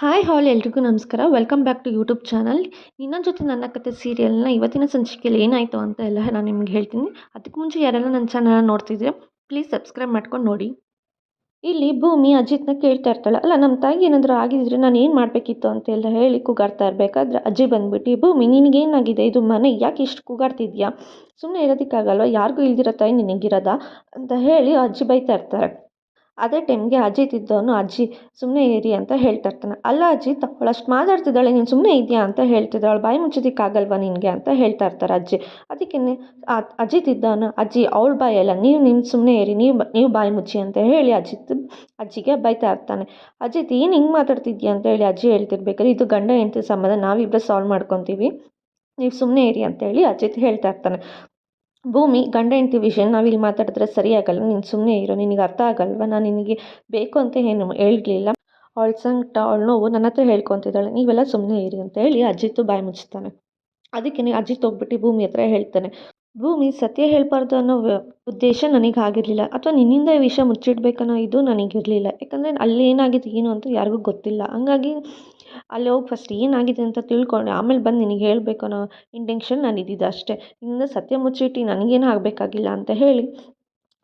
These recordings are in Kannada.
ಹಾಯ್ ಹಾಲ್ ಎಲ್ರಿಗೂ ನಮಸ್ಕಾರ. Welcome back to YouTube channel. ನಿನ್ನ ಜೊತೆ ನನ್ನ ಕತೆ ಸೀರಿಯಲ್ನ ಇವತ್ತಿನ ಸಂಚಿಕೆಯಲ್ಲಿ ಏನಾಯಿತು ಅಂತ ಎಲ್ಲ ನಾನು ನಿಮ್ಗೆ ಹೇಳ್ತೀನಿ. ಅದಕ್ಕೆ ಮುಂಚೆ ಯಾರೆಲ್ಲ ನನ್ನ ಚಾನಲ್ನ ನೋಡ್ತಿದ್ರೆ ಪ್ಲೀಸ್ ಸಬ್ಸ್ಕ್ರೈಬ್ ಮಾಡ್ಕೊಂಡು ನೋಡಿ. ಇಲ್ಲಿ ಭೂಮಿ ಅಜಿತ್ನ ಕೇಳ್ತಾ ಇರ್ತಾಳೆ, ಅಲ್ಲ ನಮ್ಮ ತಾಯಿಗೆ ಏನಾದರೂ ಆಗಿದ್ರೆ ನಾನು ಏನು ಮಾಡಬೇಕಿತ್ತು ಅಂತೆಲ್ಲ ಹೇಳಿ ಕೂಗಾಡ್ತಾ ಇರಬೇಕಾದ್ರೆ ಅಜ್ಜಿ ಬಂದ್ಬಿಟ್ಟು, ಭೂಮಿ ನಿನಗೇನಾಗಿದೆ, ಇದು ಮನೆ, ಯಾಕೆ ಇಷ್ಟು ಕೂಗಾಡ್ತಿದ್ಯಾ, ಸುಮ್ಮನೆ ಇರೋದಕ್ಕಾಗಲ್ವ, ಯಾರಿಗೂ ಇಲ್ದಿರೋ ತಾಯಿ ನಿನಗಿರೋದಾ ಅಂತ ಹೇಳಿ ಅಜ್ಜಿ ಬೈತಾ ಇರ್ತಾರೆ. ಅದೇ ಟೈಮ್ಗೆ ಅಜಿತ್ ಇದ್ದವನು, ಅಜ್ಜಿ ಸುಮ್ಮನೆ ಇರಿ ಅಂತ ಹೇಳ್ತಾ ಇರ್ತಾನೆ. ಅಲ್ಲ ಅಜಿತ್, ಅವಳು ಅಷ್ಟು ಮಾತಾಡ್ತಿದ್ದಾಳೆ, ನೀನು ಸುಮ್ಮನೆ ಇದೆಯಾ ಅಂತ ಹೇಳ್ತಿದ್ದಾಳೆ, ಬಾಯಿ ಮುಚ್ಚೋದಕ್ಕಾಗಲ್ವಾ ನಿನಗೆ ಅಂತ ಹೇಳ್ತಾ ಇರ್ತಾರೆ ಅಜ್ಜಿ. ಅದಕ್ಕೆ ಅಜಿತ್ ಇದ್ದವನು, ಅಜ್ಜಿ ಅವಳ ಬಾಯಲ್ಲ, ನೀವು ಸುಮ್ಮನೆ ಇರಿ, ನೀವು ಬಾಯಿ ಮುಚ್ಚಿ ಅಂತ ಹೇಳಿ ಅಜ್ಜಿಗೆ ಬೈತಾ ಇರ್ತಾನೆ. ಅಜಿತ್ ಏನು ಹಿಂಗೆ ಮಾತಾಡ್ತಿದ್ಯಾ ಅಂತ ಹೇಳಿ ಅಜ್ಜಿ ಹೇಳ್ತಿರ್ಬೇಕಾದ್ರೆ, ಇದು ಗಂಡ ಹೆಂಡತಿ ಸಂಬಂಧ, ನಾವಿಬ್ಬರು ಸಾಲ್ವ್ ಮಾಡ್ಕೊತೀವಿ, ನೀವು ಸುಮ್ಮನೆ ಇರಿ ಅಂತ ಹೇಳಿ ಅಜಿತ್ ಹೇಳ್ತಾ ಇರ್ತಾನೆ. ಭೂಮಿ, ಗಂಡ ಹೆಂಡತಿ ವಿಷಯ ನಾವಿಲ್ಲಿ ಮಾತಾಡಿದ್ರೆ ಸರಿಯಾಗಲ್ಲ, ನೀನು ಸುಮ್ಮನೆ ಇರೋ, ನಿನಗೆ ಅರ್ಥ ಆಗಲ್ವ, ನಾನು ನಿನಗೆ ಬೇಕು ಅಂತ ಏನು ಹೇಳಿರಲಿಲ್ಲ, ಅವಳ ಸಂಕಟ ಅವಳ ನೋವು ನನ್ನ ಹತ್ರ ಹೇಳ್ಕೊತಿದ್ದಾಳೆ, ನೀವೆಲ್ಲ ಸುಮ್ಮನೆ ಇರಿ ಅಂತ ಹೇಳಿ ಅಜಿತ್ತು ಬಾಯಿ ಮುಚ್ತಾನೆ. ಅದಕ್ಕೆ ಅಜಿತ್ ಹೋಗ್ಬಿಟ್ಟು ಭೂಮಿ ಹತ್ರ ಹೇಳ್ತಾನೆ, ಭೂಮಿ, ಸತ್ಯ ಹೇಳ್ಬಾರ್ದು ಅನ್ನೋ ಉದ್ದೇಶ ನನಗೆ ಆಗಿರಲಿಲ್ಲ, ಅಥವಾ ನಿನ್ನಿಂದ ಈ ವಿಷಯ ಮುಚ್ಚಿಡ್ಬೇಕನ್ನೋ ಇದು ನನಗಿರಲಿಲ್ಲ. ಯಾಕಂದರೆ ಅಲ್ಲಿ ಏನಾಗಿದೆ ಏನು ಅಂತ ಯಾರಿಗೂ ಗೊತ್ತಿಲ್ಲ. ಹಂಗಾಗಿ ಅಲ್ಲಿ ಹೋಗಿ ಫಸ್ಟ್ ಏನಾಗಿದೆ ಅಂತ ತಿಳ್ಕೊಂಡು ಆಮೇಲೆ ಬಂದು ನಿನಗೆ ಹೇಳಬೇಕು ಅನ್ನೋ ಇಂಟೆನ್ಷನ್ ನನಗಿದ್ದಿದ್ದು ಅಷ್ಟೇ. ನಿನ್ನ ಸತ್ಯ ಮುಚ್ಚಿಟ್ಟು ನನಗೇನು ಆಗಬೇಕಾಗಿಲ್ಲ ಅಂತ ಹೇಳಿ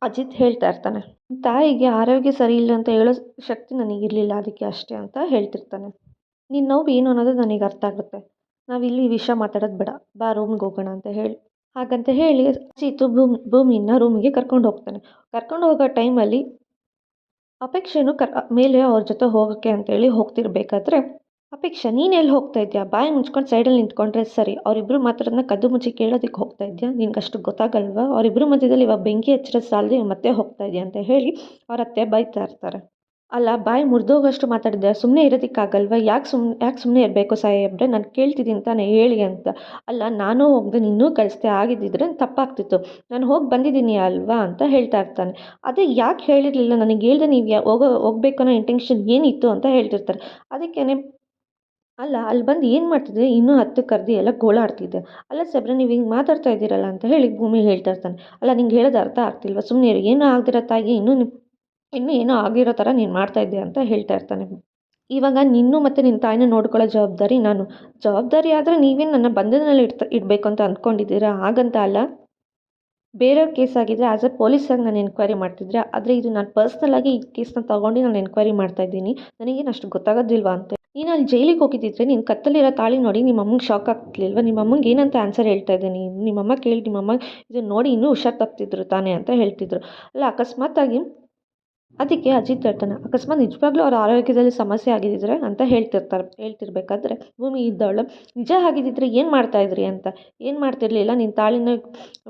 ಅಜಿತ್ ಹೇಳ್ತಾ ಇರ್ತಾನೆ. ತಾಯಿಗೆ ಆರೋಗ್ಯ ಸರಿ ಇಲ್ಲ ಅಂತ ಹೇಳೋ ಶಕ್ತಿ ನನಗಿರಲಿಲ್ಲ, ಅದಕ್ಕೆ ಅಷ್ಟೇ ಅಂತ ಹೇಳ್ತಿರ್ತಾನೆ. ನಿನ್ನ ನೋವು ಏನು ಅನ್ನೋದು ನನಗೆ ಅರ್ಥ ಆಗುತ್ತೆ, ನಾವಿಲ್ಲಿ ಈ ವಿಷಯ ಮಾತಾಡೋದು ಬೇಡ, ಬಾ ರೂಮ್ಗೆ ಹೋಗೋಣ ಅಂತ ಹೇಳಿ ಹಾಗಂತ ಹೇಳಿ ಅಜಿತ್ ಭೂಮಿನ ರೂಮಿಗೆ ಕರ್ಕೊಂಡು ಹೋಗ್ತಾನೆ. ಕರ್ಕೊಂಡು ಹೋಗೋ ಟೈಮಲ್ಲಿ ಅಪೇಕ್ಷೆನೂ ಮೇಲೆ ಅವ್ರ ಜೊತೆ ಹೋಗೋಕ್ಕೆ ಅಂತೇಳಿ ಹೋಗ್ತಿರ್ಬೇಕಾದ್ರೆ, ಅಪೇಕ್ಷಾ, ನೀನು ಎಲ್ಲಿ ಹೋಗ್ತಾ ಇದ್ಯಾ, ಬಾಯಿ ಮುಚ್ಕೊಂಡು ಸೈಡಲ್ಲಿ ನಿಂತ್ಕೊಂಡ್ರೆ ಸರಿ, ಅವರಿಬ್ಬರು ಮಾತಾಡೋದನ್ನ ಕದ್ದು ಮುಚ್ಚಿ ಕೇಳೋದಕ್ಕೆ ಹೋಗ್ತಾ ಇದ್ಯಾ, ನಿನ್ಗೆ ಅಷ್ಟು ಗೊತ್ತಾಗಲ್ವಾ, ಅವರಿಬ್ಬರು ಮಧ್ಯದಲ್ಲಿ ಇವಾಗ ಬೆಂಕಿ ಹಚ್ಚಿರೋದು ಸಾಲದೆ ಮತ್ತೆ ಹೋಗ್ತಾ ಇದೆಯಾ ಅಂತ ಹೇಳಿ ಅವ್ರ ಅತ್ತೆ ಬೈತಾ ಇರ್ತಾರೆ. ಅಲ್ಲ, ಬಾಯಿ ಮುರಿದೋಗಷ್ಟು ಮಾತಾಡಿದ್ದೆ, ಸುಮ್ಮನೆ ಇರೋದಕ್ಕಾಗಲ್ವ, ಯಾಕೆ ಸುಮ್ಮನೆ ಇರಬೇಕು ಸಾಹೇಬ್ರೆ, ನಾನು ಕೇಳ್ತಿದ್ದೀನಿ ತಾನೇ, ಹೇಳಿ ಅಂತ. ಅಲ್ಲ, ನಾನು ಹೋಗದೆ ನಿನ್ನೂ ಕಳಿಸ್ದೆ ಆಗಿದ್ದಿದ್ರೆ ತಪ್ಪಾಗ್ತಿತ್ತು, ನಾನು ಹೋಗಿ ಬಂದಿದ್ದೀನಿ ಅಲ್ವಾ ಅಂತ ಹೇಳ್ತಾ ಇರ್ತಾನೆ. ಅದೇ ಯಾಕೆ ಹೇಳಿರಲಿಲ್ಲ ನನಗೆ, ಹೇಳ್ದೆ ನೀವು ಹೋಗ್ಬೇಕು ಅನ್ನೋ ಇಂಟೆನ್ಷನ್ ಏನಿತ್ತು ಅಂತ ಹೇಳ್ತಿರ್ತಾರೆ. ಅದಕ್ಕೇ, ಅಲ್ಲ ಅಲ್ಲಿ ಬಂದು ಏನು ಮಾಡ್ತಿದ್ದೆ, ಇನ್ನೂ ಹತ್ತು ಕರೆದಿ ಎಲ್ಲ ಗೋಳಾಡ್ತಿದ್ದೆ, ಅಲ್ಲ ಸಾಹೇಬ್ರೆ ನೀವು ಹಿಂಗೆ ಮಾತಾಡ್ತಾ ಇದ್ದೀರಲ್ಲ ಅಂತ ಹೇಳಿ ಭೂಮಿ ಹೇಳ್ತಾ ಇರ್ತಾನೆ. ಅಲ್ಲ, ನಿಂಗೆ ಹೇಳೋದು ಅರ್ಥ ಆಗ್ತಿಲ್ವ, ಸುಮ್ಮನೆ ಏನೂ ಆಗದಿರೋ ತಾಯಿಗೆ ಇನ್ನೂ ಏನೋ ಆಗಿರೋ ಥರ ನೀನು ಮಾಡ್ತಾ ಇದ್ದೆ ಅಂತ ಹೇಳ್ತಾ ಇರ್ತಾನೆ. ಇವಾಗ ನಿನ್ನೂ ಮತ್ತು ನಿನ್ನ ತಾಯಿನ ನೋಡ್ಕೊಳ್ಳೋ ಜವಾಬ್ದಾರಿ ನಾನು. ಜವಾಬ್ದಾರಿ ಆದರೆ ನೀವೇನು ನನ್ನ ಬಂಧನದಲ್ಲಿ ಇಡಬೇಕು ಅಂತ ಅಂದ್ಕೊಂಡಿದ್ದೀರಾ, ಹಾಗಂತ ಅಲ್ಲ. ಬೇರೆಯವ್ರ ಕೇಸ್ ಆಗಿದ್ದರೆ ಆ್ಯಸ್ ಎ ಪೊಲೀಸಾಗಿ ನಾನು ಎನ್ಕ್ವೈರಿ ಮಾಡ್ತಿದ್ರೆ, ಆದರೆ ಇದು ನಾನು ಪರ್ಸ್ನಲಾಗಿ ಈ ಕೇಸ್ನ ತೊಗೊಂಡು ನಾನು ಎನ್ಕ್ವೈರಿ ಮಾಡ್ತಾ ಇದ್ದೀನಿ, ನನಗೇನು ಅಷ್ಟು ಗೊತ್ತಾಗೋದಿಲ್ವಾ ಅಂತ. ನೀನು ಅಲ್ಲಿ ಜೈಲಿಗೆ ಹೋಗಿದ್ದಿದ್ರೆ ನಿನ್ನ ಕತ್ತಲಿರೋ ತಾಳಿ ನೋಡಿ ನಿಮ್ಮ ಅಮ್ಮಂಗೆ ಶಾಕ್ ಆಗ್ತಿಲ್ವ, ನಿಮ್ಮ ಅಮ್ಮಂಗೆ ಏನಂತ ಆನ್ಸರ್ ಹೇಳ್ತಾ ಇದ್ದೆ ನೀನು, ನಿಮ್ಮಮ್ಮ ಕೇಳಿ ನಿಮ್ಮಮ್ಮ ಇದನ್ನು ನೋಡಿ ಇನ್ನೂ ಹುಷಾರು ತಪ್ತಿದ್ರು ತಾನೇ ಅಂತ ಹೇಳ್ತಿದ್ರು. ಅಲ್ಲ, ಅಕಸ್ಮಾತಾಗಿ ಅದಕ್ಕೆ ಅಜಿತ್ ಹೇಳ್ತಾನೆ, ಅಕಸ್ಮಾತ್ ನಿಜವಾಗ್ಲೂ ಅವ್ರ ಆರೋಗ್ಯದಲ್ಲಿ ಸಮಸ್ಯೆ ಆಗಿದ್ದಿದ್ರೆ ಅಂತ ಹೇಳ್ತಿರ್ಬೇಕಾದ್ರೆ ಭೂಮಿ ಇದ್ದವಳು, ನಿಜ ಆಗಿದ್ದಿದ್ರೆ ಏನು ಮಾಡ್ತಾಯಿದ್ರಿ ಅಂತ, ಏನು ಮಾಡ್ತಿರ್ಲಿಲ್ಲ, ನಿನ್ನ ತಾಳಿನ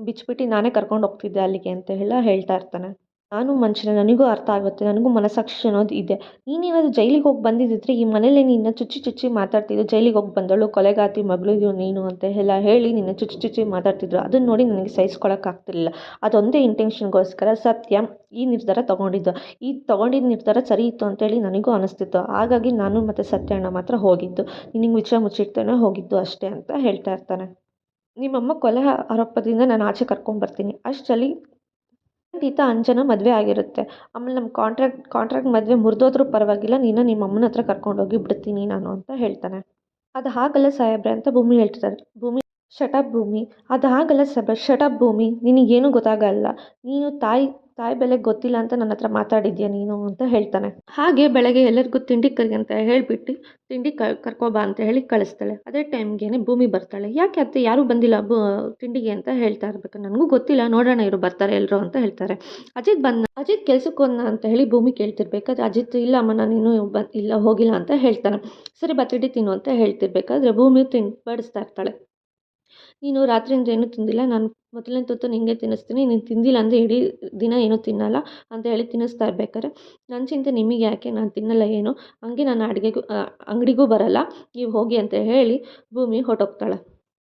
ಬಿಚ್ಚಿಬಿಟ್ಟು ನಾನೇ ಕರ್ಕೊಂಡು ಹೋಗ್ತಿದ್ದೆ ಅಲ್ಲಿಗೆ ಅಂತ ಹೇಳ್ತಾ ಇರ್ತಾನೆ. ನಾನು ಮನುಷ್ಯನೇ, ನನಗೂ ಅರ್ಥ ಆಗುತ್ತೆ, ನನಗೂ ಮನಸ್ಸಾಕ್ಷಿ ಅನ್ನೋದು ಇದೆ, ನೀನೇನಾದರೂ ಜೈಲಿಗೆ ಹೋಗಿ ಬಂದಿದ್ದಿದ್ರೆ ಈ ಮನೇಲಿ ನಿನ್ನ ಚುಚ್ಚಿ ಮಾತಾಡ್ತಿದ್ದು, ಜೈಲಿಗೆ ಹೋಗಿ ಬಂದಳು ಕೊಲೆಗಾತಿ ಮಗಳು ನೀನು ಅಂತ ಹೇಳಿ ನಿನ್ನ ಚುಚ್ಚಿ ಮಾತಾಡ್ತಿದ್ರು, ಅದನ್ನು ನೋಡಿ ನನಗೆ ಸಹಿಸ್ಕೊಳಕ್ಕಾಗ್ತಿರ್ಲಿಲ್ಲ, ಅದೊಂದೇ ಇಂಟೆನ್ಷನ್ಗೋಸ್ಕರ ಸತ್ಯ ಈ ನಿರ್ಧಾರ ತೊಗೊಂಡಿದ್ದು, ಈ ತೊಗೊಂಡಿದ್ದ ನಿರ್ಧಾರ ಸರಿ ಇತ್ತು ಅಂತೇಳಿ ನನಗೂ ಅನಿಸ್ತಿತ್ತು, ಹಾಗಾಗಿ ನಾನು ಮತ್ತು ಸತ್ಯ ಅಣ್ಣ ಮಾತ್ರ ಹೋಗಿದ್ದು, ನಿನಗೆ ವಿಷಯ ಮುಚ್ಚಿಡ್ತಾನೆ ಹೋಗಿದ್ದು ಅಷ್ಟೇ ಅಂತ ಹೇಳ್ತಾ ಇರ್ತಾನೆ. ನಿಮ್ಮಮ್ಮ ಕೊಲೆ ಆರೋಪದಿಂದ ನಾನು ಆಚೆ ಕರ್ಕೊಂಡ್ಬರ್ತೀನಿ, ಅಷ್ಟರಲ್ಲಿ ಖಂಡಿತ ಅಂಜನ ಮದುವೆ ಆಗಿರುತ್ತೆ, ಆಮೇಲೆ ನಮ್ಮ ಕಾಂಟ್ರಾಕ್ಟ್ ಮದುವೆ ಮುರಿದೋದ್ರೂ ಪರವಾಗಿಲ್ಲ, ನಿಮ್ಮ ಅಮ್ಮನ ಹತ್ರ ಕರ್ಕೊಂಡೋಗಿ ಬಿಡ್ತೀನಿ ನಾನು ಅಂತ ಹೇಳ್ತಾನೆ. ಅದು ಹಾಗಲ್ಲ ಸಾಹೇಬ್ರೆ ಅಂತ ಭೂಮಿ ಹೇಳ್ತಿದ್ದಾರೆ. ಭೂಮಿ, ಶಟಪ್ ಭೂಮಿ, ಅದು ಹಾಗಲ್ಲ ಸಾಹೇಬ್ರೆ, ಶಟಪ್ ಭೂಮಿ, ನಿನಗೇನು ಗೊತ್ತಾಗಲ್ಲ, ನೀನು ತಾಯಿ ಬೆಲೆ ಗೊತ್ತಿಲ್ಲ ಅಂತ ನನ್ನ ಹತ್ರ ಮಾತಾಡಿದ್ಯಾ ನೀನು ಅಂತ ಹೇಳ್ತಾನೆ. ಹಾಗೆ ಬೆಳಗ್ಗೆ ಎಲ್ಲರಿಗೂ ತಿಂಡಿ ಕರಿ ಅಂತ ಹೇಳಿಬಿಟ್ಟು ತಿಂಡಿ ಕರ್ಕೊಬಾ ಅಂತ ಹೇಳಿ ಕಳಿಸ್ತಾಳೆ. ಅದೇ ಟೈಮ್ಗೆ ಭೂಮಿ ಬರ್ತಾಳೆ. ಯಾಕೆ ಅತ್ತೆ ಯಾರೂ ಬಂದಿಲ್ಲ ತಿಂಡಿಗೆ ಅಂತ ಹೇಳ್ತಾ ಇರ್ಬೇಕು. ನನಗೂ ಗೊತ್ತಿಲ್ಲ, ನೋಡೋಣ ಇವರು ಬರ್ತಾರೆ ಎಲ್ಲರೂ ಅಂತ ಹೇಳ್ತಾರೆ. ಅಜಿತ್ ಕೆಲ್ಸಕ್ಕೆ ಹೋದ ಅಂತ ಹೇಳಿ ಭೂಮಿ ಕೇಳ್ತಿರ್ಬೇಕಾದ್ರೆ ಅಜಿತ್, ಇಲ್ಲ ಅಮ್ಮ ನಾನು ಇನ್ನೂ ಇಲ್ಲ ಹೋಗಿಲ್ಲ ಅಂತ ಹೇಳ್ತಾನೆ. ಸರಿ ಬಾ ತಿಂಡಿ ತಿನ್ನು ಅಂತ ಹೇಳ್ತಿರ್ಬೇಕಾದ್ರೆ ಭೂಮಿ ಬಡಿಸ್ತಾ ಇರ್ತಾಳೆ. ನೀನು ರಾತ್ರಿಯಿಂದ ಏನೂ ತಿಂದಿಲ್ಲ, ನಾನು ಮೊದಲನೇ ತುತ್ತು ನಿನಗೆ ತಿನ್ನಿಸ್ತೀನಿ, ನೀನು ತಿಂದಿಲ್ಲ ಅಂದರೆ ಇಡೀ ದಿನ ಏನೂ ತಿನ್ನಲ್ಲ ಅಂತ ಹೇಳಿ ತಿನ್ನಿಸ್ತಾ ಇರ್ಬೇಕಾದ್ರೆ, ನನ್ನ ಚಿಂತೆ ನಿಮಗೆ ಯಾಕೆ, ನಾನು ತಿನ್ನಲ್ಲ ಏನು, ಹಂಗೆ ನಾನು ಅಂಗಡಿಗೂ ಬರಲ್ಲ, ನೀವು ಹೋಗಿ ಅಂತ ಹೇಳಿ ಭೂಮಿ ಹೊರಟೋಗ್ತಾಳೆ.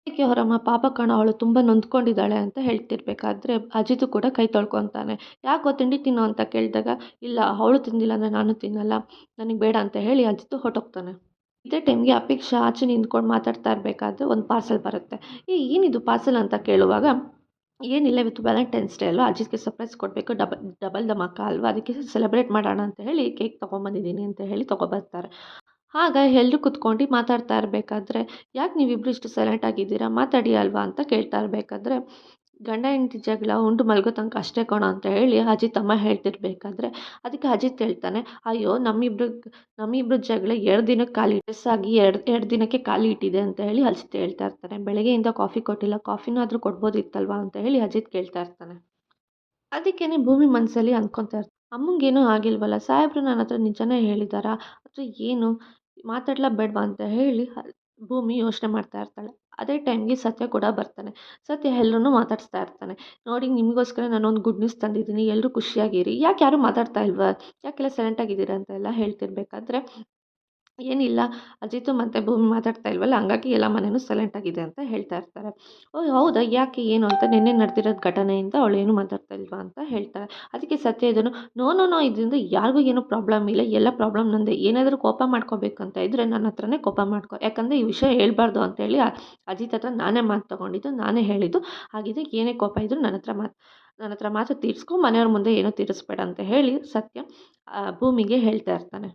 ಅದಕ್ಕೆ ಅವರಮ್ಮ, ಪಾಪ ಕಣ ಅವಳು ತುಂಬ ನೊಂದ್ಕೊಂಡಿದ್ದಾಳೆ ಅಂತ ಹೇಳ್ತಿರ್ಬೇಕಾದ್ರೆ ಅಜಿತು ಕೂಡ ಕೈ ತೊಳ್ಕೊತಾನೆ. ಯಾಕೋ ತಿಂಡಿ ತಿನ್ನೋ ಅಂತ ಕೇಳಿದಾಗ, ಇಲ್ಲ ಅವಳು ತಿಂದಿಲ್ಲ ಅಂದರೆ ನಾನು ತಿನ್ನಲ್ಲ, ನನಗೆ ಬೇಡ ಅಂತ ಹೇಳಿ ಅಜಿತು ಹೊರಟೋಗ್ತಾನೆ. ಇದೇ ಟೈಮ್ಗೆ ಅಪೇಕ್ಷಾ ಆಚೆ ನಿಂತ್ಕೊಂಡು ಮಾತಾಡ್ತಾ ಇರಬೇಕಾದ್ರೆ ಒಂದು ಪಾರ್ಸೆಲ್ ಬರುತ್ತೆ. ಏನಿದು ಪಾರ್ಸೆಲ್ ಅಂತ ಕೇಳುವಾಗ, ಏನಿಲ್ಲ ಇವತ್ತು ವ್ಯಾಲೆಂಟೈನ್ಸ್ ಡೇ ಅಲ್ವಾ, ಅಜಿತ್ಗೆ ಸರ್ಪ್ರೈಸ್ ಕೊಡಬೇಕು, ಡಬಲ್ ಧಮಾಕ ಅಲ್ವಾ, ಅದಕ್ಕೆ ಸೆಲೆಬ್ರೇಟ್ ಮಾಡೋಣ ಅಂತ ಹೇಳಿ ಕೇಕ್ ತೊಗೊಂಬಂದಿದ್ದೀನಿ ಅಂತ ಹೇಳಿ ತೊಗೊಬರ್ತಾರೆ. ಆಗ ಎಲ್ಲರೂ ಕುತ್ಕೊಂಡು ಮಾತಾಡ್ತಾ ಇರಬೇಕಾದ್ರೆ, "ಯಾಕೆ ನೀವಿಬ್ರು ಇಷ್ಟು ಸೈಲೆಂಟ್ ಆಗಿದ್ದೀರಾ? ಮಾತಾಡಿ ಅಲ್ವಾ?" ಅಂತ ಕೇಳ್ತಾ ಇರಬೇಕಾದ್ರೆ, ಗಂಡ ಹೆಂಡತಿ ಜಗಳ ಉಂಡು ಮಲಗೋ ತನಕ ಅಷ್ಟೇ ಕಣೋ ಅಂತ ಹೇಳಿ ಅಜಿತ್ ಅಮ್ಮ ಹೇಳ್ತಿರ್ಬೇಕಾದ್ರೆ, ಅದಕ್ಕೆ ಅಜಿತ್ ಹೇಳ್ತಾನೆ, "ಅಯ್ಯೋ ನಮ್ಮಿಬ್ರ ಜಗಳ 2 ದಿನಕ್ಕೆ ಆಗಿ 2 ದಿನಕ್ಕೆ ಖಾಲಿ ಇಟ್ಟಿದೆ" ಅಂತ ಹೇಳಿ ಅಜಿತ್ ಹೇಳ್ತಾ ಇರ್ತಾನೆ. ಬೆಳಗ್ಗೆಯಿಂದ ಕಾಫಿ ಕೊಟ್ಟಿಲ್ಲ, ಕಾಫಿನಾದರೂ ಕೊಡ್ಬೋದಿತ್ತಲ್ವಾ ಅಂತ ಹೇಳಿ ಅಜಿತ್ ಕೇಳ್ತಾ ಇರ್ತಾನೆ. ಅದಕ್ಕೇನೆ ಭೂಮಿ ಮನಸ್ಸಲ್ಲಿ ಅಂದ್ಕೊತಾ ಇರ್ತಾಳೆ, ಅಮ್ಮಂಗೇನೂ ಆಗಿಲ್ವಲ್ಲ, ಸಾಹೇಬ್ರು ನನ್ನ ಹತ್ರ ನಿಜನೇ ಹೇಳಿದಾರಾ ಅಥವಾ ಏನು ಮಾತಾಡ್ಲಾ ಬೇಡವಾ ಅಂತ ಹೇಳಿ ಭೂಮಿ ಯೋಚನೆ ಮಾಡ್ತಾ ಇರ್ತಾಳೆ. ಅದೇ ಟೈಮ್ಗೆ ಸತ್ಯ ಕೂಡ ಬರ್ತಾನೆ. ಸತ್ಯ ಎಲ್ರನ್ನೂ ಮಾತಾಡಿಸ್ತಾ ಇರ್ತಾನೆ. ನೋಡಿ ನಿಮಗೋಸ್ಕರ ನಾನೊಂದು ಗುಡ್ ನ್ಯೂಸ್ ತಂದಿದ್ದೀನಿ, ಎಲ್ಲರೂ ಖುಷಿಯಾಗಿರಿ. ಯಾಕೆ ಯಾರೂ ಮಾತಾಡ್ತಾ ಇಲ್ವಾ? ಯಾಕೆಲ್ಲ ಸೈಲೆಂಟ್ ಆಗಿದ್ದೀರಾ ಅಂತೆಲ್ಲ ಹೇಳ್ತಿರ್ಬೇಕಾದ್ರೆ, ಏನಿಲ್ಲ ಅಜಿತು ಮತ್ತು ಭೂಮಿ ಮಾತಾಡ್ತಾ ಇಲ್ವಲ್ಲ, ಹಂಗಾಗಿ ಎಲ್ಲ ಮನೇನೂ ಸೈಲೆಂಟ್ ಆಗಿದೆ ಅಂತ ಹೇಳ್ತಾ ಇರ್ತಾರೆ. ಓಹ್! ಹೌದಾ? ಯಾಕೆ ಏನು ಅಂತ ನಿನ್ನೆ ನಡೆದಿರೋದು ಘಟನೆಯಿಂದ ಅವಳೇನು ಮಾತಾಡ್ತಾ ಇಲ್ವಾ ಅಂತ ಹೇಳ್ತಾಳೆ. ಅದಕ್ಕೆ ಸತ್ಯ ಇದನ್ನು ನೋ, ನೋ, ನೋ ಇದರಿಂದ ಯಾರಿಗೂ ಏನೂ ಪ್ರಾಬ್ಲಮ್ ಇಲ್ಲ. ಎಲ್ಲ ಪ್ರಾಬ್ಲಮ್ ನಂದೇ. ಏನಾದರೂ ಕೋಪ ಮಾಡ್ಕೋಬೇಕಂತ ಇದ್ದರೆ ನನ್ನ ಹತ್ರನೇ ಕೋಪ ಮಾಡ್ಕೊ. ಯಾಕಂದರೆ ಈ ವಿಷಯ ಹೇಳ್ಬಾರ್ದು ಅಂತೇಳಿ ಅಜಿತ್ ಹತ್ರ ನಾನೇ ಮಾತು ತೊಗೊಂಡಿದ್ದು, ನಾನೇ ಹೇಳಿದ್ದು. ಹಾಗಿದ್ರೆ ಏನೇ ಕೋಪ ಇದ್ದರೂ ನನ್ನ ಹತ್ರ ಮಾತ್ರ ತೀರಿಸ್ಕೊ, ಮನೆಯವ್ರ ಮುಂದೆ ಏನೂ ತೀರಿಸ್ಬೇಡ ಅಂತ ಹೇಳಿ ಸತ್ಯ ಭೂಮಿಗೆ ಹೇಳ್ತಾ ಇರ್ತಾನೆ.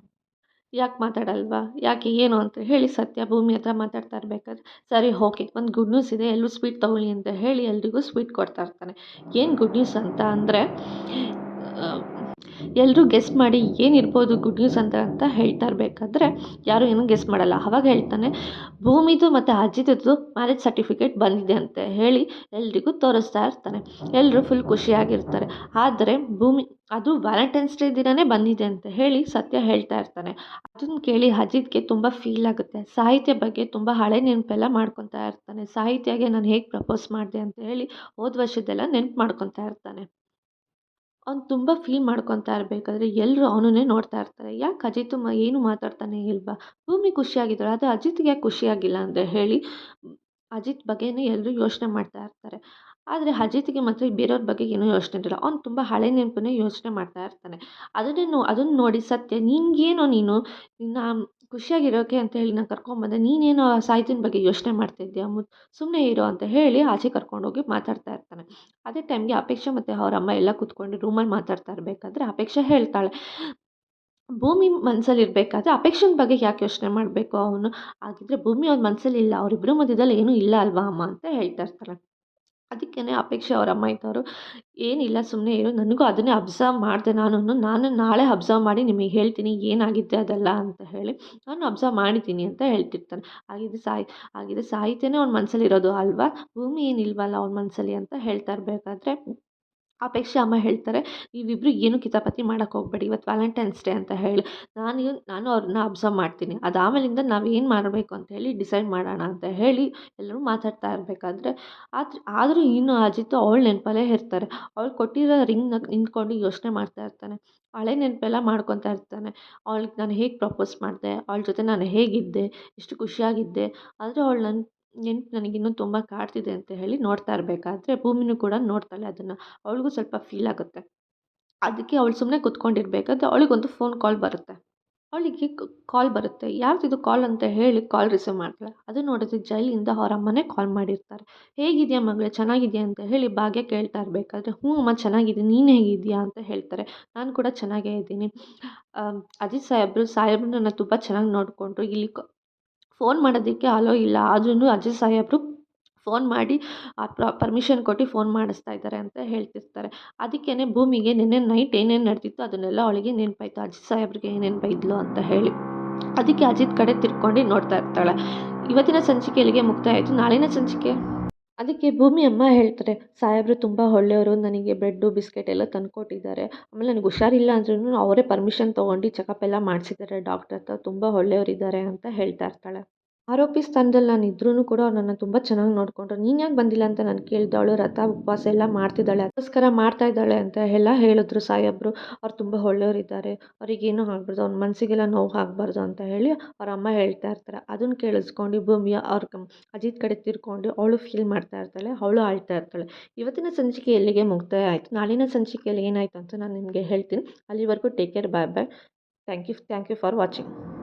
ಯಾಕೆ ಮಾತಾಡಲ್ವಾ? ಯಾಕೆ ಏನು ಅಂತ ಹೇಳಿ ಸತ್ಯ ಭೂಮಿ ಹತ್ರ ಮಾತಾಡ್ತಾ ಇರಬೇಕಾದ್ರೆ, ಸರಿ ಓಕೆ ಒಂದು ಗುಡ್ ನ್ಯೂಸ್ ಇದೆ, ಎಲ್ಲರೂ ಸ್ವೀಟ್ ತೊಗೊಳ್ಳಿ ಅಂತ ಹೇಳಿ ಎಲ್ರಿಗೂ ಸ್ವೀಟ್ ಕೊಡ್ತಾ ಇರ್ತಾನೆ. ಏನು ಗುಡ್ ನ್ಯೂಸ್ ಅಂತ ಅಂದರೆ, ಎಲ್ಲರೂ ಗೆಸ್ ಮಾಡಿ ಏನಿರ್ಬೋದು ಗುಡ್ ನ್ಯೂಸ್ ಅಂತ ಹೇಳ್ತಾ ಇರಬೇಕಾದ್ರೆ ಯಾರೂ ಏನೂ ಗೆಸ್ ಮಾಡಲ್ಲ. ಆವಾಗ ಹೇಳ್ತಾನೆ, ಭೂಮಿದು ಮತ್ತು ಅಜಿತದ್ದು ಮ್ಯಾರೇಜ್ ಸರ್ಟಿಫಿಕೇಟ್ ಬಂದಿದೆ ಅಂತ ಹೇಳಿ ಎಲ್ರಿಗೂ ತೋರಿಸ್ತಾ ಇರ್ತಾನೆ. ಎಲ್ಲರೂ ಫುಲ್ ಖುಷಿಯಾಗಿರ್ತಾರೆ. ಆದರೆ ಭೂಮಿ ಅದು ವ್ಯಾಲೆಂಟೈನ್ಸ್ ಡೇ ದಿನವೇ ಬಂದಿದೆ ಅಂತ ಹೇಳಿ ಸತ್ಯ ಹೇಳ್ತಾ ಇರ್ತಾನೆ. ಅದನ್ನು ಕೇಳಿ ಅಜಿತ್‌ಗೆ ತುಂಬ ಫೀಲ್ ಆಗುತ್ತೆ. ಸಾಹಿತ್ಯ ಬಗ್ಗೆ ತುಂಬ ಹಳೆ ನೆನಪೆಲ್ಲ ಮಾಡ್ಕೊತಾ ಇರ್ತಾನೆ. ಸಾಹಿತ್ಯಗೆ ನಾನು ಹೇಗೆ ಪ್ರಪೋಸ್ ಮಾಡಿದೆ ಅಂತ ಹೇಳಿ ಹೋದ ವರ್ಷದ್ದೆಲ್ಲ ನೆನಪು ಮಾಡ್ಕೊತಾ ಇರ್ತಾನೆ. ಅವ್ನು ತುಂಬ ಫೀಲ್ ಮಾಡ್ಕೊತಾ ಇರಬೇಕಾದ್ರೆ ಎಲ್ಲರೂ ಅವನನ್ನೇ ನೋಡ್ತಾ ಇರ್ತಾರೆ. ಯಾಕೆ ಅಜಿತ್ ಏನು ಮಾತಾಡ್ತಾನೆ ಇಲ್ವಾ? ಭೂಮಿ ಖುಷಿಯಾಗಿದ್ದಾಳೆ, ಆದರೆ ಅಜಿತ್‌ಗೆ ಯಾಕೆ ಖುಷಿಯಾಗಿಲ್ಲ ಅಂತ ಹೇಳಿ ಅಜಿತ್ ಬಗ್ಗೆನೇ ಎಲ್ಲರೂ ಯೋಚನೆ ಮಾಡ್ತಾ ಇರ್ತಾರೆ. ಆದರೆ ಅಜಿತ್‌ಗೆ ಮಾತ್ರ ಬೇರೆಯವ್ರ ಬಗ್ಗೆ ಏನೂ ಯೋಚನೆ ಇರಲ್ಲ. ಅವ್ನು ತುಂಬ ಹಳೆ ನೆನಪನ್ನೇ ಯೋಚನೆ ಮಾಡ್ತಾ ಇರ್ತಾನೆ. ಅದನ್ನು ನೋಡಿ ಸತ್ಯ, "ನಿನಗೇನೋ ನೀನು ನಿನ್ನ ಖುಷಿಯಾಗಿರೋಕೆ ಅಂತ ಹೇಳಿ ನಾನು ಕರ್ಕೊಂಬಂದೆ. ನೀನೇನೋ ಸಾಹಿತ್ಯನ ಬಗ್ಗೆ ಯೋಚನೆ ಮಾಡ್ತಾ ಇದ್ದೀಯಾ? ಸುಮ್ಮನೆ ಇರು" ಅಂತ ಹೇಳಿ ಆಚೆ ಕರ್ಕೊಂಡೋಗಿ ಮಾತಾಡ್ತಾ ಇರ್ತಾನೆ. ಅದೇ ಟೈಮ್‌ಗೆ ಅಪೇಕ್ಷಾ ಮತ್ತು ಅವ್ರ ಅಮ್ಮ ಎಲ್ಲ ಕೂತ್ಕೊಂಡು ರೂಮಲ್ಲಿ ಮಾತಾಡ್ತಾ ಇರಬೇಕಾದ್ರೆ ಅಪೇಕ್ಷಾ ಹೇಳ್ತಾಳೆ, ಭೂಮಿ ಮನಸ್ಸಲ್ಲಿ ಇರಬೇಕಾದ್ರೆ ಅಪೇಕ್ಷನ ಬಗ್ಗೆ ಯಾಕೆ ಯೋಚನೆ ಮಾಡಬೇಕು ಅವನು? ಹಾಗಿದ್ರೆ ಭೂಮಿ ಅವ್ರ ಮನಸ್ಸಲ್ಲಿ ಇಲ್ಲ, ಅವರಿಬ್ಬರ ಮಧ್ಯದಲ್ಲಿ ಏನೂ ಇಲ್ಲ ಅಲ್ವಾ ಅಮ್ಮ ಅಂತ ಹೇಳ್ತಾ ಇರ್ತಾಳೆ. ಅದಕ್ಕೇನೆ ಅಪೇಕ್ಷೆ ಅವ್ರ ಅಮ್ಮ ಇದ್ದವರು, "ಏನಿಲ್ಲ ಸುಮ್ಮನೆ ಇರು, ನನಗೂ ಅದನ್ನೇ ಅಬ್ಸರ್ವ್ ಮಾಡಿದೆ ನಾನುನು. ನಾನು ನಾಳೆ ಅಬ್ಸರ್ವ್ ಮಾಡಿ ನಿಮಗೆ ಹೇಳ್ತೀನಿ ಏನಾಗಿದೆ ಅದೆಲ್ಲ" ಅಂತ ಹೇಳಿ, ನಾನು ಅಬ್ಸರ್ವ್ ಮಾಡಿದ್ದೀನಿ ಅಂತ ಹೇಳ್ತಿರ್ತಾನೆ. ಹಾಗಿದ್ರೆ ಸಾಹಿತ್ಯನೇ ಅವ್ನ ಮನಸ್ಸಲ್ಲಿ ಇರೋದು ಅಲ್ವಾ? ಭೂಮಿ ಏನಿಲ್ವಲ್ಲ ಅವ್ನ ಮನಸ್ಸಲ್ಲಿ ಅಂತ ಹೇಳ್ತಾ ಇರಬೇಕಾದ್ರೆ ಅಪೇಕ್ಷೆ ಅಮ್ಮ ಹೇಳ್ತಾರೆ, "ನೀವಿಬ್ರು ಏನು ಕಿತಾಪತಿ ಮಾಡಕ್ಕೆ ಹೋಗಬೇಡಿ, ಇವತ್ತು ವ್ಯಾಲೆಂಟೈನ್ಸ್ ಡೇ ಅಂತ ಹೇಳಿ. ನಾನು ಅವ್ರನ್ನ ಅಬ್ಸರ್ವ್ ಮಾಡ್ತೀನಿ. ಅದಾದಮೇಲಿಂದ ನಾವು ಏನು ಮಾಡಬೇಕು ಅಂತ ಹೇಳಿ ಡಿಸೈಡ್ ಮಾಡೋಣ" ಅಂತ ಹೇಳಿ ಎಲ್ಲರೂ ಮಾತಾಡ್ತಾ ಇರಬೇಕಾದ್ರೆ, ಆದರೂ ಇನ್ನು ಅಜಿತ್ ಅವಳ ನೆನಪಲ್ಲೇ ಇರ್ತಾರೆ. ಅವಳು ಕೊಟ್ಟಿರೋ ರಿಂಗ್‌ನ ನಿಂತ್ಕೊಂಡು ಯೋಚನೆ ಮಾಡ್ತಾ ಇರ್ತಾನೆ. ಹಳೆ ನೆನಪೆಲ್ಲ ಮಾಡ್ಕೊತಾ ಇರ್ತಾನೆ. ಅವಳಿಗೆ ನಾನು ಹೇಗೆ ಪ್ರಪೋಸ್ ಮಾಡಿದೆ, ಅವಳ ಜೊತೆ ನಾನು ಹೇಗಿದ್ದೆ, ಎಷ್ಟು ಖುಷಿಯಾಗಿದ್ದೆ, ಆದರೆ ಅವಳು ನೆನ್ಪು ನನಗಿನ್ನೂ ತುಂಬ ಕಾಡ್ತಿದೆ ಅಂತ ಹೇಳಿ ನೋಡ್ತಾ ಇರಬೇಕಾದ್ರೆ ಭೂಮಿನೂ ಕೂಡ ನೋಡ್ತಾಳೆ ಅದನ್ನು. ಅವಳಿಗೂ ಸ್ವಲ್ಪ ಫೀಲ್ ಆಗುತ್ತೆ. ಅದಕ್ಕೆ ಅವಳು ಸುಮ್ಮನೆ ಕೂತ್ಕೊಂಡಿರ್ಬೇಕಾದ್ರೆ ಅವಳಿಗೊಂದು ಫೋನ್ ಕಾಲ್ ಬರುತ್ತೆ. ಅವಳಿಗೆ ಕಾಲ್ ಬರುತ್ತೆ. ಯಾರ್ದಿದು ಕಾಲ್ ಅಂತ ಹೇಳಿ ಕಾಲ್ ರಿಸೀವ್ ಮಾಡ್ತಾಳೆ. ಅದು ನೋಡಿದ್ರೆ ಜೈಲಿಂದ ಅವ್ರ ಅಮ್ಮನೇ ಕಾಲ್ ಮಾಡಿರ್ತಾರೆ. "ಹೇಗಿದ್ಯಾ ಮಗಳೇ, ಚೆನ್ನಾಗಿದ್ಯಾ?" ಅಂತ ಹೇಳಿ ಭಾಗ್ಯ ಕೇಳ್ತಾ ಇರಬೇಕಾದ್ರೆ, "ಹ್ಞೂ ಅಮ್ಮ ಚೆನ್ನಾಗಿದ್ದೀನಿ, ನೀನು ಹೇಗಿದ್ದೀಯಾ?" ಅಂತ ಹೇಳ್ತಾರೆ. "ನಾನು ಕೂಡ ಚೆನ್ನಾಗೇ ಇದ್ದೀನಿ. ಅಜಿತ್ ಸಾಹೇಬ್ರು ನನ್ನ ತುಂಬ ಚೆನ್ನಾಗಿ ನೋಡಿಕೊಂಡ್ರು. ಇಲ್ಲಿ ಫೋನ್ ಮಾಡೋದಕ್ಕೆ ಅಲೋ ಇಲ್ಲ. ಆದ್ರೂ ಅಜಯ್ ಸಾಹೇಬ್ರು ಫೋನ್ ಮಾಡಿ ಪರ್ಮಿಷನ್ ಕೊಟ್ಟು ಫೋನ್ ಮಾಡಿಸ್ತಾ ಇದ್ದಾರೆ" ಅಂತ ಹೇಳ್ತಿರ್ತಾರೆ. ಅದಕ್ಕೇನೆ ಭೂಮಿಗೆ ನಿನ್ನೆ ನೈಟ್ ಏನೇನು ನಡೆದಿತ್ತು ಅದನ್ನೆಲ್ಲ ಅವಳಿಗೆ ನೆನಪಾಯ್ತು. ಅಜಿತ್ ಸಾಹೇಬ್ರಿಗೆ ಏನೇನು ಬೈದ್ಲು ಅಂತ ಹೇಳಿ. ಅದಕ್ಕೆ ಅಜಿತ್ ಕಡೆ ತಿರ್ಕೊಂಡು ನೋಡ್ತಾ ಇರ್ತಾಳೆ. ಇವತ್ತಿನ ಸಂಚಿಕೆ ಇಲ್ಲಿಗೆ ಮುಕ್ತಾಯ ಆಯಿತು. ನಾಳಿನ ಸಂಚಿಕೆ ಅದಕ್ಕೆ ಭೂಮಿ ಅಮ್ಮ ಹೇಳ್ತಾರೆ, "ಸಾಹೇಬ್ರು ತುಂಬ ಒಳ್ಳೆಯವರು. ನನಗೆ ಬ್ರೆಡ್ಡು, ಬಿಸ್ಕೆಟ್ ಎಲ್ಲ ತಂದುಕೊಟ್ಟಿದ್ದಾರೆ. ಆಮೇಲೆ ನನಗೆ ಹುಷಾರಿಲ್ಲ ಅಂದ್ರೂ ಅವರೇ ಪರ್ಮಿಷನ್ ತೊಗೊಂಡು ಚೆಕಪ್ ಎಲ್ಲ ಮಾಡಿಸಿದ್ದಾರೆ ಡಾಕ್ಟರ್ ಹತ್ರ. ತುಂಬ ಒಳ್ಳೆಯವರಿದ್ದಾರೆ" ಅಂತ ಹೇಳ್ತಾ ಇರ್ತಾಳೆ. ಆರೋಪಿ ಸ್ಥಾನದಲ್ಲಿ ನಾನು ಇದ್ರೂ ಕೂಡ ಅವ್ರು ನನ್ನ ತುಂಬ ಚೆನ್ನಾಗಿ ನೋಡಿಕೊಂಡ್ರು. "ನೀನು ಯಾಕೆ ಬಂದಿಲ್ಲ ಅಂತ ನಾನು ಕೇಳಿದೆ. ಅವಳು ವ್ರತ ಉಪವಾಸ ಎಲ್ಲ ಮಾಡ್ತಿದ್ದಾಳೆ, ಅದಕ್ಕೋಸ್ಕರ ಮಾಡ್ತಾ ಇದ್ದಾಳೆ" ಅಂತ ಎಲ್ಲ ಹೇಳಿದ್ರು ಸಾಹೇಬರು. "ಅವ್ರು ತುಂಬ ಒಳ್ಳೆಯವರಿದ್ದಾರೆ, ಅವ್ರಿಗೇನೂ ಆಗಬಾರ್ದು, ಅವ್ನ ಮನಸ್ಸಿಗೆಲ್ಲ ನೋವು ಆಗಬಾರ್ದು" ಅಂತ ಹೇಳಿ ಅವ್ರ ಅಮ್ಮ ಹೇಳ್ತಾ ಇರ್ತಾರೆ. ಅದನ್ನು ಕೇಳಿಸ್ಕೊಂಡು ಭೂಮಿ ಅಜಿತ್ ಕಡೆ ತಿರ್ಕೊಂಡು ಅವಳು ಫೀಲ್ ಮಾಡ್ತಾ ಇರ್ತಾಳೆ, ಅವಳು ಅಳ್ತಾ ಇರ್ತಾಳೆ. ಇವತ್ತಿನ ಸಂಚಿಕೆ ಎಲ್ಲಿಗೆ ಮುಕ್ತಾಯ ಆಯಿತು. ನಾಳಿನ ಸಂಚಿಕೆಯಲ್ಲಿ ಏನಾಯಿತು ಅಂತ ನಾನು ನಿಮಗೆ ಹೇಳ್ತೀನಿ. ಅಲ್ಲಿವರೆಗೂ take care, bye bye. Thank you for watching.